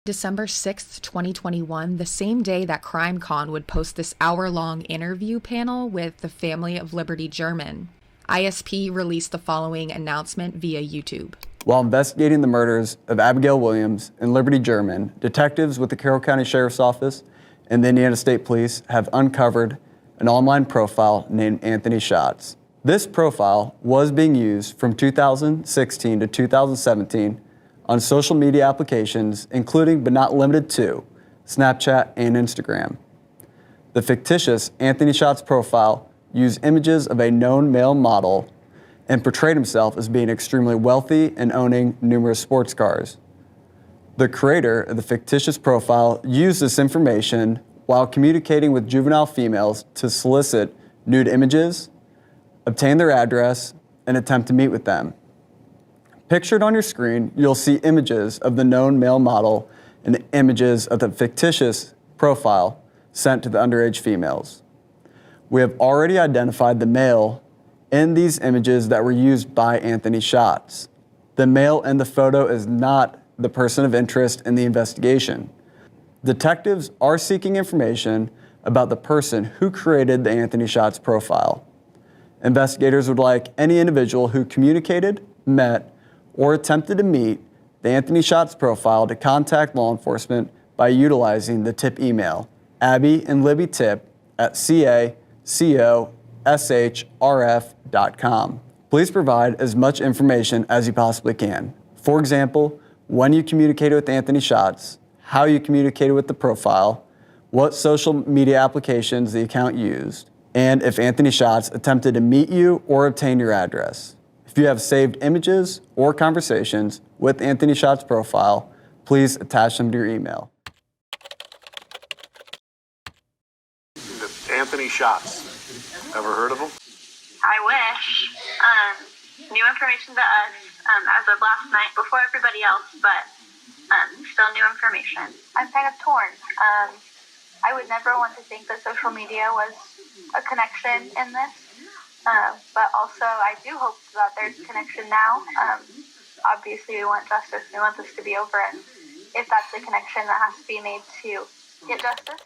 December 6th, 2021, the same day that CrimeCon would post this hour-long interview panel with the family of Libby German, ISP released the following announcement via YouTube. While investigating the murders of Abigail Williams and Libby German, detectives with the Carroll County Sheriff's Office and the Indiana State Police have uncovered an online profile named Anthony Schatz. This profile was being used from 2016 to 2017 on social media applications, including but not limited to Snapchat and Instagram. The fictitious Anthony Schatz profile used images of a known male model and portrayed himself as being extremely wealthy and owning numerous sports cars. The creator of the fictitious profile used this information while communicating with juvenile females to solicit nude images, obtain their address, and attempt to meet with them. Pictured on your screen, you'll see images of the known male model and images of the fictitious profile sent to the underage females. We have already identified the male in these images that were used by Anthony Schatz. The male in the photo is not the person of interest in the investigation. Detectives are seeking information about the person who created the Anthony Schatz profile. Investigators would like any individual who communicated, met, or attempted to meet the Anthony Schatz profile to contact law enforcement by utilizing the tip email, Abby and Libby tip at cacoshrf.com. Please provide as much information as you possibly can. For example, when you communicated with Anthony Schatz, how you communicated with the profile, what social media applications the account used, and if Anthony Schatz attempted to meet you or obtain your address. If you have saved images or conversations with Anthony Schatz profile, please attach them to your email. Anthony Schatz. Ever heard of him? I wish. New information to us as of last night, before everybody else, but still new information. I'm kind of torn. I would never want to think that social media was a connection in this, but also I do hope that there's a connection now. Obviously, we want justice. We want this to be over, and if that's the connection that has to be made to get justice.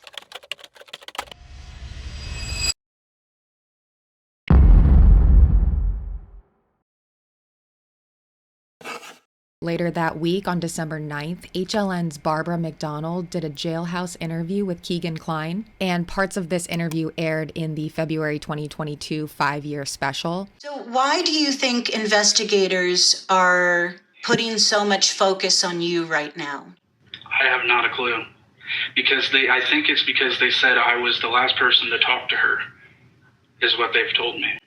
Later that week, on December 9th, HLN's Barbara McDonald did a jailhouse interview with Kegan Kline, and parts of this interview aired in the February 2022 5-year special. So why do you think investigators are putting so much focus on you right now? I have not a clue. I think it's because they said I was the last person to talk to her, is what they've told me.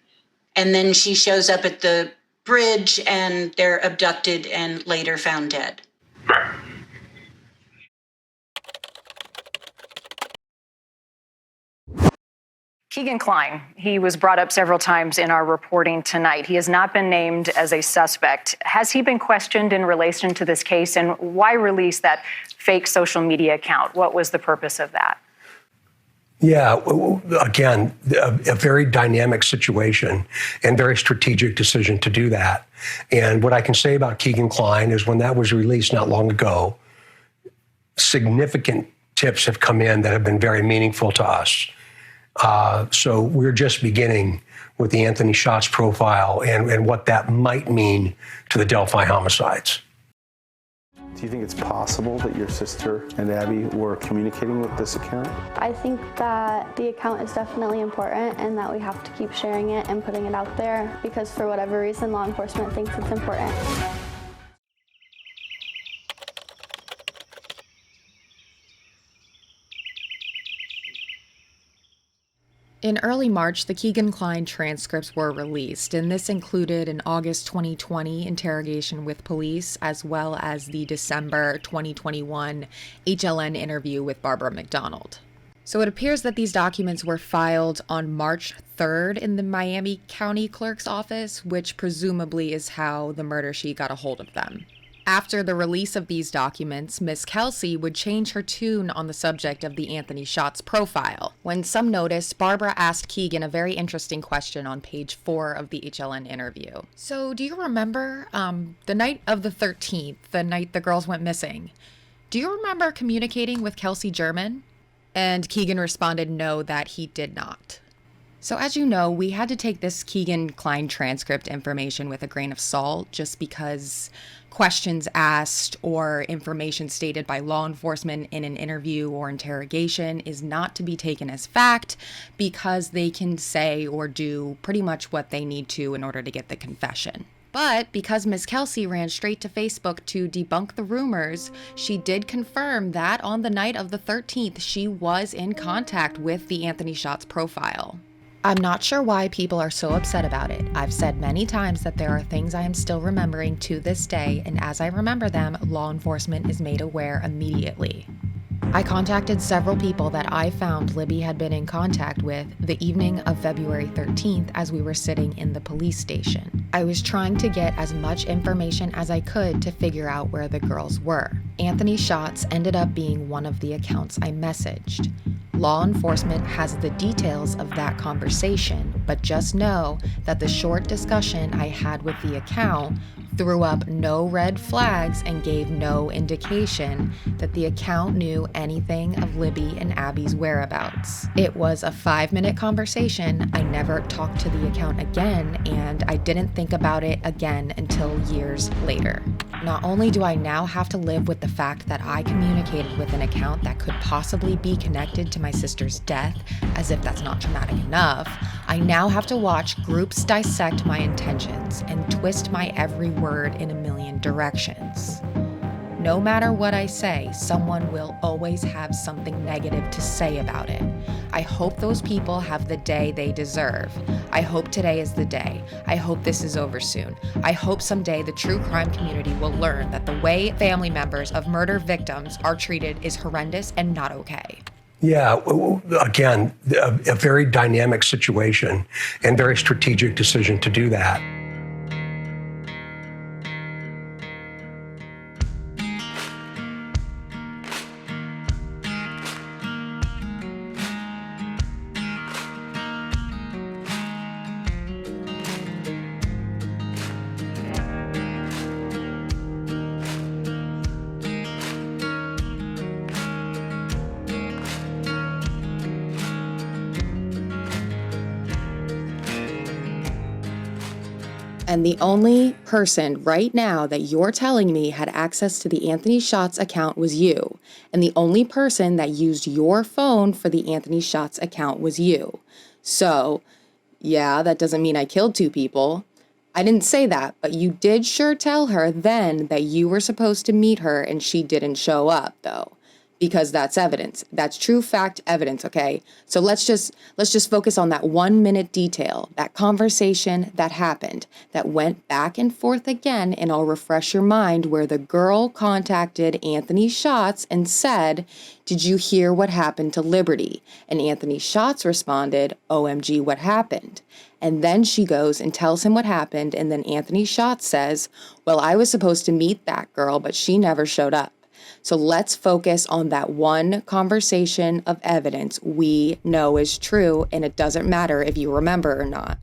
And then she shows up at the bridge and they're abducted and later found dead. Right. Keegan Kline, he was brought up several times in our reporting tonight. He has not been named as a suspect. Has he been questioned in relation to this case, and why release that fake social media account? What was the purpose of that? Yeah, again, a very dynamic situation and very strategic decision to do that. And what I can say about Kegan Kline is when that was released not long ago, significant tips have come in that have been very meaningful to us. So we're just beginning with the Anthony Schatz profile and what that might mean to the Delphi homicides. Do you think it's possible that your sister and Abby were communicating with this account? I think that the account is definitely important and that we have to keep sharing it and putting it out there because for whatever reason, law enforcement thinks it's important. In early March, the Kegan Kline transcripts were released, and this included an August 2020 interrogation with police, as well as the December 2021 HLN interview with Barbara McDonald. So it appears that these documents were filed on March 3rd in the Miami County Clerk's office, which presumably is how the murder sheet got a hold of them. After the release of these documents, Miss Kelsi would change her tune on the subject of the Anthony Schatz profile. When some noticed, Barbara asked Keegan a very interesting question on page 4 of the HLN interview. So do you remember the night of the 13th, the night the girls went missing? "Do you remember communicating with Kelsi German?" And Keegan responded no, that he did not. So as you know, we had to take this Kegan Kline transcript information with a grain of salt just because questions asked or information stated by law enforcement in an interview or interrogation is not to be taken as fact because they can say or do pretty much what they need to in order to get the confession. But because Ms. Kelsi ran straight to Facebook to debunk the rumors, she did confirm that on the night of the 13th, she was in contact with the Anthony Schatz profile. I'm not sure why people are so upset about it. I've said many times that there are things I am still remembering to this day, and as I remember them, law enforcement is made aware immediately. I contacted several people that I found Libby had been in contact with the evening of February 13th as we were sitting in the police station. I was trying to get as much information as I could to figure out where the girls were. Anthony Schatz ended up being one of the accounts I messaged. Law enforcement has the details of that conversation, but just know that the short discussion I had with the account threw up no red flags and gave no indication that the account knew anything of Libby and Abby's whereabouts. It was a 5-minute conversation. I never talked to the account again, and I didn't think about it again until years later. Not only do I now have to live with the fact that I communicated with an account that could possibly be connected to my sister's death, as if that's not traumatic enough, I now have to watch groups dissect my intentions and twist my every word in a million directions. No matter what I say, someone will always have something negative to say about it. I hope those people have the day they deserve. I hope today is the day. I hope this is over soon. I hope someday the true crime community will learn that the way family members of murder victims are treated is horrendous and not okay. Yeah, again, a very dynamic situation and very strategic decision to do that. And the only person right now that you're telling me had access to the Anthony Schatz account was you. And the only person that used your phone for the Anthony Schatz account was you. So, yeah, that doesn't mean I killed 2 people. I didn't say that, but you did sure tell her then that you were supposed to meet her and she didn't show up, though. Because that's evidence. That's true fact evidence, okay? So let's just focus on that 1-minute detail, that conversation that happened, that went back and forth again, and I'll refresh your mind where the girl contacted Anthony Schatz and said, "Did you hear what happened to Liberty?" And Anthony Schatz responded, "OMG, what happened?" And then she goes and tells him what happened, and then Anthony Schatz says, "Well, I was supposed to meet that girl, but she never showed up." So let's focus on that one conversation of evidence we know is true, and it doesn't matter if you remember or not.